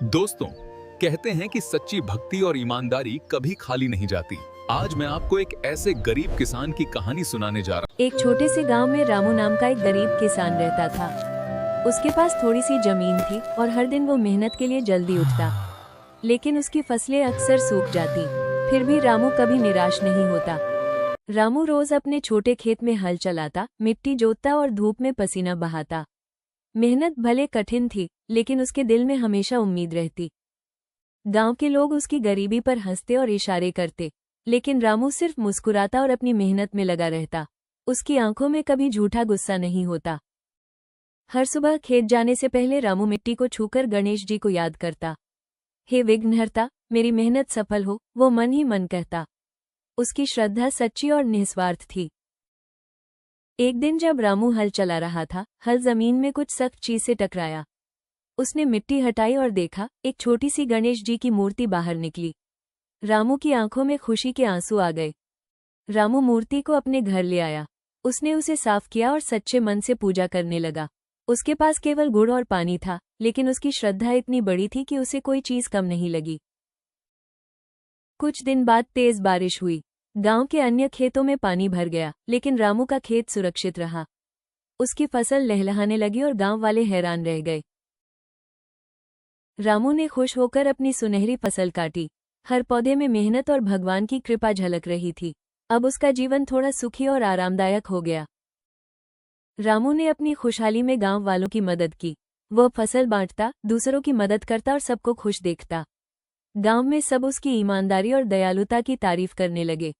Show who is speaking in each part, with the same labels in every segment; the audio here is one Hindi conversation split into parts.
Speaker 1: दोस्तों, कहते हैं कि सच्ची भक्ति और ईमानदारी कभी खाली नहीं जाती। आज मैं आपको एक ऐसे गरीब किसान की कहानी सुनाने जा रहा
Speaker 2: एक छोटे से गांव में रामू नाम का एक गरीब किसान रहता था। उसके पास थोड़ी सी जमीन थी और हर दिन वो मेहनत के लिए जल्दी उठता, लेकिन उसकी फसलें अक्सर सूख जाती। फिर भी रामू कभी निराश नहीं होता। रामू रोज अपने छोटे खेत में हल चलाता, मिट्टी जोतता और धूप में पसीना बहाता। मेहनत भले कठिन थी, लेकिन उसके दिल में हमेशा उम्मीद रहती। गांव के लोग उसकी गरीबी पर हंसते और इशारे करते, लेकिन रामू सिर्फ मुस्कुराता और अपनी मेहनत में लगा रहता। उसकी आंखों में कभी झूठा गुस्सा नहीं होता। हर सुबह खेत जाने से पहले रामू मिट्टी को छूकर गणेश जी को याद करता। हे विघ्नहर्ता, मेरी मेहनत सफल हो, वो मन ही मन कहता। उसकी श्रद्धा सच्ची और निस्वार्थ थी। एक दिन जब रामू हल चला रहा था, हल जमीन में कुछ सख्त चीज से टकराया। उसने मिट्टी हटाई और देखा, एक छोटी सी गणेश जी की मूर्ति बाहर निकली। रामू की आंखों में खुशी के आंसू आ गए। रामू मूर्ति को अपने घर ले आया। उसने उसे साफ किया और सच्चे मन से पूजा करने लगा। उसके पास केवल गुड़ और पानी था, लेकिन उसकी श्रद्धा इतनी बड़ी थी कि उसे कोई चीज कम नहीं लगी। कुछ दिन बाद तेज बारिश हुई। गांव के अन्य खेतों में पानी भर गया, लेकिन रामू का खेत सुरक्षित रहा। उसकी फसल लहलहाने लगी और गांव वाले हैरान रह गए। रामू ने खुश होकर अपनी सुनहरी फसल काटी। हर पौधे में मेहनत और भगवान की कृपा झलक रही थी। अब उसका जीवन थोड़ा सुखी और आरामदायक हो गया। रामू ने अपनी खुशहाली में गांव वालों की मदद की। वह फसल बांटता, दूसरों की मदद करता और सबको खुश देखता। गांव में सब उसकी ईमानदारी और दयालुता की तारीफ करने लगे।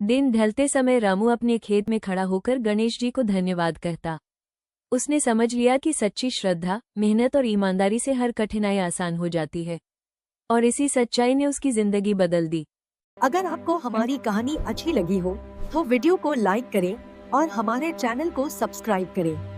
Speaker 2: दिन ढलते समय रामू अपने खेत में खड़ा होकर गणेश जी को धन्यवाद कहता। उसने समझ लिया कि सच्ची श्रद्धा, मेहनत और ईमानदारी से हर कठिनाई आसान हो जाती है, और इसी सच्चाई ने उसकी जिंदगी बदल दी।
Speaker 3: अगर आपको हमारी कहानी अच्छी लगी हो तो वीडियो को लाइक करें और हमारे चैनल को सब्सक्राइब करें।